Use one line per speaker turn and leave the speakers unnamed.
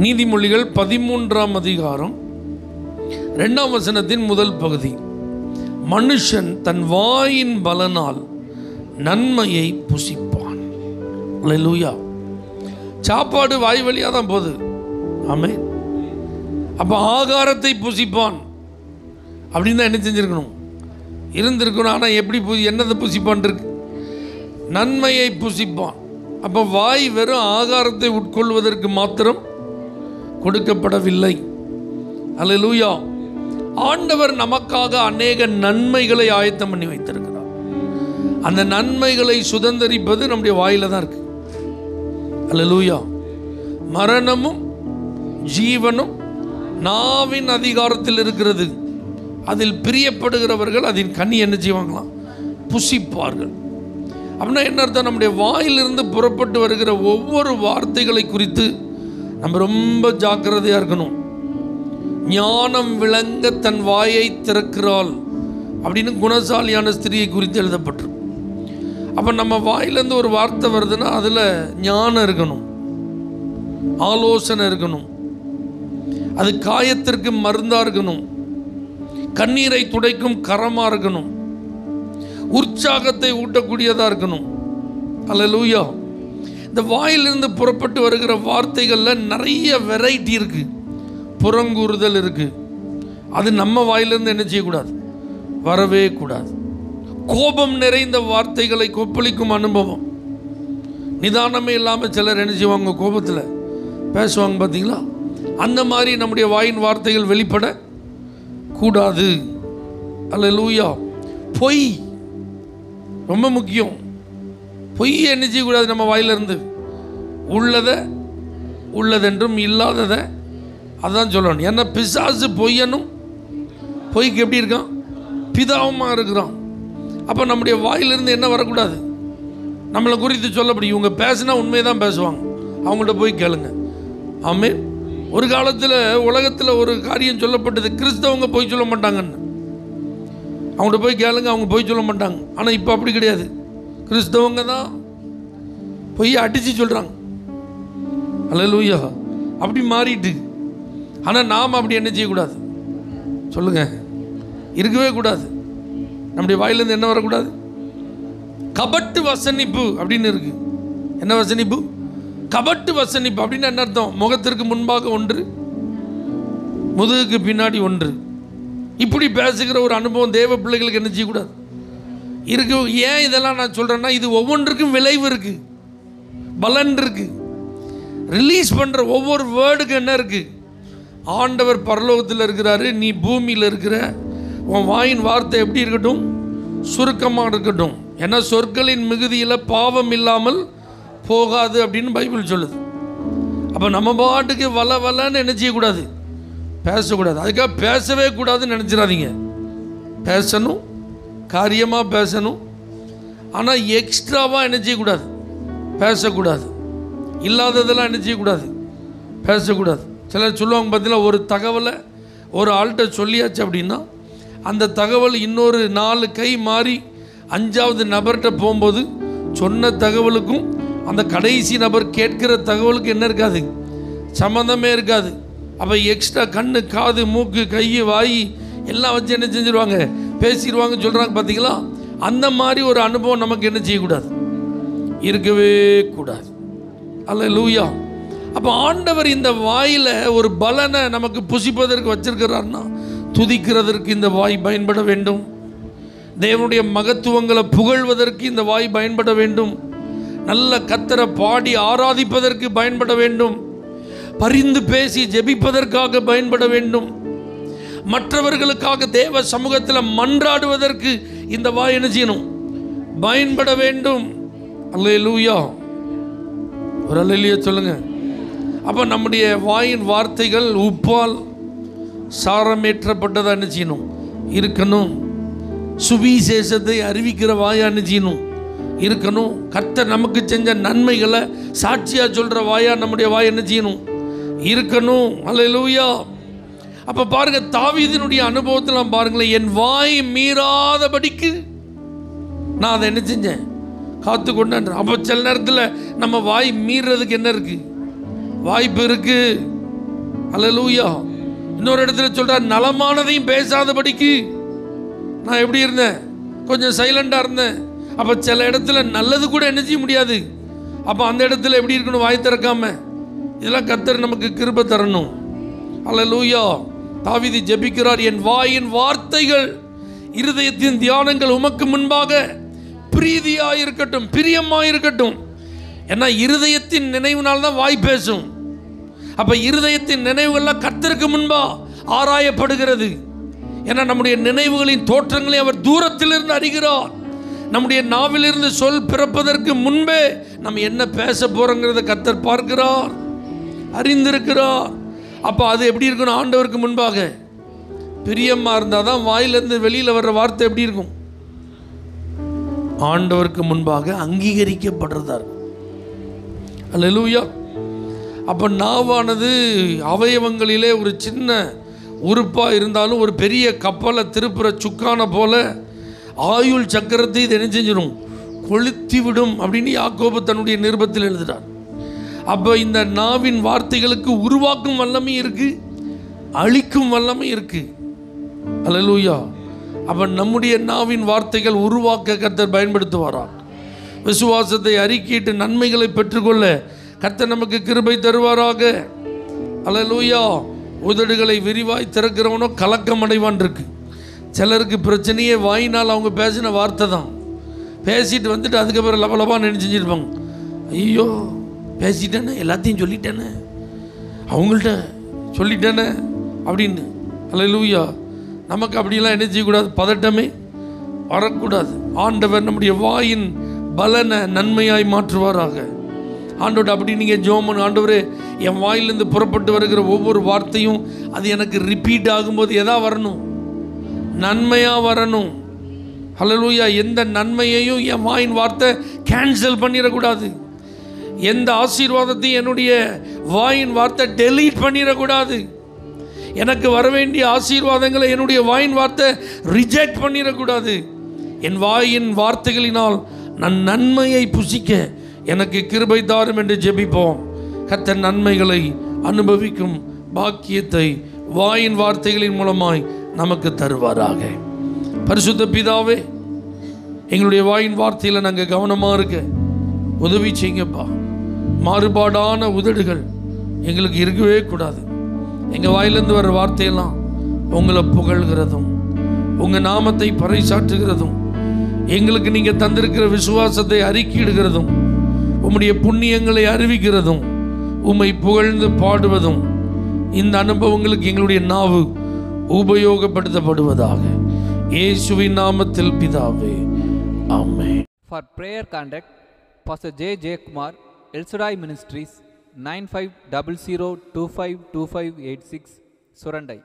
நீதிமொழிகள் 13ஆம் அதிகாரம் 2ஆம் வசனத்தின் முதல் பகுதி. மனுஷன் தன் வாயின் பலனால் நன்மையை புசிப்பான். அல்லேலூயா. சாப்பாடு வாய் வழியாக தான் போகுது. ஆமென். அப்போ ஆகாரத்தை புசிப்பான் அப்படின்னு தான் என்ன செஞ்சுருக்கணும், இருந்திருக்கணும். ஆனால் எப்படி என்னதை புசிப்பான் இருக்கு? நன்மையை புசிப்பான். அப்போ வாய் வெறும் ஆகாரத்தை உட்கொள்வதற்கு மாத்திரம் கொடுக்கப்படவில்லை. அல்லேலூயா. ஆண்டவர் நமக்காக அநேக நன்மைகளை ஆயத்தம் பண்ணி வைத்திருக்கிறார். அந்த நன்மைகளை சுதந்தரிப்பது நம்முடைய வாயில தான் இருக்கு. அல்லேலூயா. மரணமும் ஜீவனும் நாவின் அதிகாரத்தில் இருக்கிறது. அதில் பிரியப்படுகிறவர்கள் அதன் கனி என்ன செய்வாங்களாம்? புசிப்பார்கள். அப்படின்னா என்ன அர்த்தம்? நம்முடைய வாயிலிருந்து புறப்பட்டு வருகிற ஒவ்வொரு வார்த்தைகளை குறித்து நம்ம ரொம்ப ஜாக்கிரதையாக இருக்கணும். ஞானம் விளங்க தன் வாயை திறக்கிறாள் அப்படின்னு குணசாலியான ஸ்திரியை குறித்து எழுதப்பட்டிருக்கு. அப்போ நம்ம வாயிலேருந்து ஒரு வார்த்தை வருதுன்னா அதில் ஞானம் இருக்கணும், ஆலோசனை இருக்கணும், அது காயத்திற்கு மருந்தாக இருக்கணும், கண்ணீரை துடைக்கும் கரமாக இருக்கணும், உற்சாகத்தை ஊட்டக்கூடியதாக இருக்கணும். அல்லேலூயா. இந்த வாயிலிருந்து புறப்பட்டு வருகிற வார்த்தைகளில் நிறைய வெரைட்டி இருக்குது. புறங்கூறுதல் இருக்குது. அது நம்ம வாயிலிருந்து என்ன செய்யக்கூடாது? வரவே கூடாது. கோபம் நிறைந்த வார்த்தைகளை கொப்பளிக்கும் அனுபவம். நிதானமே இல்லாமல் சிலர் என்ன செய்வாங்க? கோபத்தில் பேசுவாங்க பார்த்தீங்களா? அந்த மாதிரி நம்முடைய வாயின் வார்த்தைகள் வெளிப்பட கூடாது. அல்லேலூயா. பொய் ரொம்ப முக்கியம். பொய்யை என்ன செய்யக்கூடாது நம்ம வாயிலிருந்து. உள்ளதென்றும் இல்லாததை அதான் சொல்லணும். ஏன்னா பிசாசு பொய்யனும் பொய்க்கு எப்படி இருக்கான்? பிதாவுமா இருக்கிறான். அப்போ நம்முடைய வாயிலிருந்து என்ன வரக்கூடாது? நம்மளை குறித்து சொல்லப்படி இவங்க பேசினா உண்மையை தான் பேசுவாங்க, அவங்கள்ட்ட போய் கேளுங்க. ஆமென். ஒரு காலத்தில் உலகத்தில் ஒரு காரியம் சொல்லப்பட்டது, கிறிஸ்தவங்க பொய் சொல்ல மாட்டாங்கன்னு. அவங்கள்ட்ட போய் கேளுங்க, அவங்க பொய் சொல்ல மாட்டாங்க. ஆனால் இப்போ அப்படி கிடையாது. கிறிஸ்தவங்க தான் பொய் அடித்து சொல்கிறாங்க. அல்லேலூயா. அப்படி மாறிட்டு. ஆனால் நாம் அப்படி என்ன செய்யக்கூடாது? சொல்லுங்கள், இருக்கவே கூடாது. நம்முடைய வாயிலேருந்து என்ன வரக்கூடாது? கபட்டு வசனிப்பு அப்படின்னு இருக்கு. என்ன வசனிப்பு? கபட்டு வசனிப்பு அப்படின்னு என்ன அர்த்தம்? முகத்திற்கு முன்பாக ஒன்று, முதுகுக்கு பின்னாடி ஒன்று. இப்படி பேசுகிற ஒரு அனுபவம் தேவ பிள்ளைகளுக்கு என்ன செய்யக்கூடாது? இருக்கு. ஏன் இதெல்லாம் நான் சொல்கிறேன்னா, இது ஒவ்வொன்றுக்கும் விளைவு இருக்குது, பலன் இருக்குது. ரிலீஸ் பண்ணுற ஒவ்வொரு வேர்டுக்கு என்ன இருக்குது? ஆண்டவர் பரலோகத்தில் இருக்கிறாரு, நீ பூமியில் இருக்கிற. உன் வாயின் வார்த்தை எப்படி இருக்கட்டும்? சுருக்கமாக இருக்கட்டும். ஏன்னா சொற்களின் மிகுதியில் பாவம் இல்லாமல் போகாது அப்படின்னு பைபிள் சொல்லுது. அப்போ நம்ம பாட்டுக்கு வளன்னு என்ன செய்யக்கூடாது? பேசக்கூடாது. அதுக்காக பேசவே கூடாதுன்னு நினச்சிடாதீங்க. பேசணும், காரியமாக பேசணும். ஆனால் எக்ஸ்ட்ராவாக என்ன செய்யக்கூடாது? பேசக்கூடாது. இல்லாததெல்லாம் என்ன செய்யக்கூடாது? பேசக்கூடாது. சிலர் சொல்லுவாங்க பார்த்தீங்களா, ஒரு தகவலை ஒரு ஆள்கிட்ட சொல்லியாச்சு அப்படின்னா அந்த தகவல் இன்னொரு 4 கை மாறி 5வது நபர்கிட்ட போகும்போது சொன்ன தகவலுக்கும் அந்த கடைசி நபர் கேட்கிற தகவலுக்கு என்ன இருக்காது? சம்மந்தமே இருக்காது. அப்போ எக்ஸ்ட்ரா கண்ணு, காது, மூக்கு, கை, வாய் எல்லாம் வச்சு என்ன செஞ்சிருவாங்க? பேசிடுவாங்க சொல்கிறாங்க பார்த்தீங்களா? அந்த மாதிரி ஒரு அனுபவம் நமக்கு என்ன செய்யக்கூடாது? இருக்கவே கூடாது. அல்லேலூயா. அப்போ ஆண்டவர் இந்த வாயில் ஒரு பலனை நமக்கு புசிப்பதற்கு வச்சிருக்கிறார்னா, துதிக்கிறதற்கு இந்த வாய் பயன்பட வேண்டும். தேவனுடைய மகத்துவங்களை புகழ்வதற்கு இந்த வாய் பயன்பட வேண்டும். நல்ல கர்த்தரை பாடி ஆராதிப்பதற்கு பயன்பட வேண்டும். பரிந்து பேசி ஜெபிப்பதற்காக பயன்பட வேண்டும். மற்றவர்களுக்காக தேவ சமூகத்தில் மன்றாடுவதற்கு இந்த வாய் என்ன செய்யணும்? பயன்பட வேண்டும். அல்லேலூயா. ஒரு அல்லேலூயா சொல்லுங்க. அப்போ நம்முடைய வாயின் வார்த்தைகள் உப்பால் சாரமேற்றப்பட்டதாக என்ன செய்யணும்? இருக்கணும். சுவிசேஷத்தை அறிவிக்கிற வாயா என்ன செய்யணும்? இருக்கணும். கர்த்தர் நமக்கு செஞ்ச நன்மைகளை சாட்சியாக சொல்கிற வாயா நம்முடைய வாய் என்ன செய்யணும்? இருக்கணும். அல்லேலூயா. அப்போ பாருங்க, தாவீதினுடைய அனுபவத்தில் பாருங்களேன், என் வாய் மீறாதபடிக்கு நான் அதை என்ன செஞ்சேன்? காத்து கொண்டேன். அப்போ சில நேரத்தில் நம்ம வாய் மீறதுக்கு என்ன இருக்குது? வாய்ப்பு இருக்குது. அல்லேலூயா. இன்னொரு இடத்துல சொல்றார், நலமானதையும் பேசாதபடிக்கு நான் எப்படி இருந்தேன், கொஞ்சம் சைலண்டா இருந்தேன். அப்ப சில இடத்துல நல்லது கூட என்ன செய்ய முடியாது. அப்ப அந்த இடத்துல எப்படி இருக்கணும், வாய் திறக்காம. இதெல்லாம் கர்த்தர் நமக்கு கிருபை தரணும். அல்லேலூயா. தாவீது ஜெபிக்கிறார், என் வாயின் வார்த்தைகள் இருதயத்தின் தியானங்கள் உமக்கு முன்பாக பிரீதியாயிருக்கட்டும், பிரியமாயிருக்கட்டும். ஏன்னா இருதயத்தின் நினைவுனால் தான் வாய் பேசும். அப்ப இருதயத்தின் நினைவுகள்லாம் கர்த்தருக்கு முன்பா ஆராயப்படுகிறது. ஏன்னா நம்முடைய நினைவுகளின் தோற்றங்களை அவர் தூரத்திலிருந்து அறிகிறார். நம்முடைய நாவிலிருந்து சொல் பிறப்பதற்கு முன்பே நம்ம என்ன பேச போறோங்கிறத கர்த்தர் பார்க்கிறார், அறிந்திருக்கிறார். அப்ப அது எப்படி இருக்கணும், ஆண்டவருக்கு முன்பாக பிரியமா இருந்தாதான் வாயிலிருந்து வெளியில வர்ற வார்த்தை எப்படி இருக்கும், ஆண்டவருக்கு முன்பாக அங்கீகரிக்கப்படுறதா இருக்கும். அல்லேலூயா. அப்ப நாவானது அவயவங்களிலே ஒரு சின்ன உறுப்பா இருந்தாலும் ஒரு பெரிய கப்பலை திருப்புற சுக்கான போல ஆயுள் சக்கரத்தை இது என்ன செஞ்சிடும், கொளுத்தி விடும் அப்படின்னு யாக்கோபு தன்னுடைய நிருபத்தில் எழுதுறார். அப்போ இந்த நாவின் வார்த்தைகளுக்கு உருவாக்கும் வல்லமை இருக்கு, அழிக்கும் வல்லமை இருக்கு. அல்லேலூயா. அப்போ நம்முடைய நாவின் வார்த்தைகள் உருவாக்க கர்த்தர் பயன்படுத்துவாரா. விசுவாசத்தை அறிக்கையிட்டு நன்மைகளை பெற்றுக்கொள்ள கர்த்தர் நமக்கு கிருபை தருவாராக. அல்லேலூயா. உதடுகளை விரிவாய் திறக்கிறவனோ கலக்கம் அடைவான் இருக்கு. சிலருக்கு பிரச்சனையே வாயினால் அவங்க பேசின வார்த்தை தான். பேசிட்டு வந்துட்டு அதுக்கப்புறம் லபலபா நினைச்சிருப்பாங்க, ஐயோ பேசிட்டேனே, எல்லாத்தையும் சொல்லிட்டேனே, அவங்கள்ட்ட சொல்லிட்டேனே அப்படின்னு. அல்லேலூயா. நமக்கு அப்படிலாம் என்ன செய்யக்கூடாது, பதட்டமே வரக்கூடாது. ஆண்டவர் நம்முடைய வாயின் பலனை நன்மையாய் மாற்றுவாராக. ஆண்டோட அப்படி நீங்கள் ஜோமன், ஆண்டவரே என் வாயிலிருந்து புறப்பட்டு வருகிற ஒவ்வொரு வார்த்தையும் அது எனக்கு ரிப்பீட் ஆகும்போது எதா வரணும், நன்மையாக வரணும். அல்லேலூயா. எந்த நன்மையையும் என் வாயின் வார்த்தை கேன்சல் பண்ணிடக்கூடாது. எந்த ஆசீர்வாதத்தையும் என்னுடைய வாயின் வார்த்தை டெலீட் பண்ணிடக்கூடாது. எனக்கு வர வேண்டிய ஆசீர்வாதங்களை என்னுடைய வாயின் வார்த்தை ரிஜெக்ட் பண்ணிடக்கூடாது. என் வாயின் வார்த்தைகளினால் நான் நன்மையை புசிக்க எனக்கு கிருபை தாரும் என்று ஜெபிப்போம். கர்த்தர் நன்மைகளை அனுபவிக்கும் பாக்கியத்தை வாயின் வார்த்தைகளின் மூலமாய் நமக்கு தருவாராக. பரிசுத்த பிதாவே, எங்களுடைய வாயின் வார்த்தையில் நாங்கள் கவனமாக இருக்க உதவி செய்யுங்கப்பா. மாறுபாடான உதடுகள் எங்களுக்கு இருக்கவே கூடாது. எங்கள் வாயிலிருந்து வர்ற வார்த்தையெல்லாம் உங்களை புகழ்கிறதும் உங்கள் நாமத்தை பறைசாற்றுகிறதும் எங்களுக்கு நீங்கள் தந்திருக்கிற விசுவாசத்தை அறிக்கையிடுகிறதும் உம்முடைய புண்ணியங்களை அறிவிக்கிறதும் உம்மை புகழ்ந்து பாடுவதும் இந்த அனுபவங்களுக்கு எங்களுடைய நாவு உபயோகப்படுத்தப்படுவதாக. இயேசுவின் நாமத்தில் பிதாவே, ஆமென்.
For prayer contact, Pastor J. J. Kumar, El Shaddai Ministries, 9500252586, Surandai.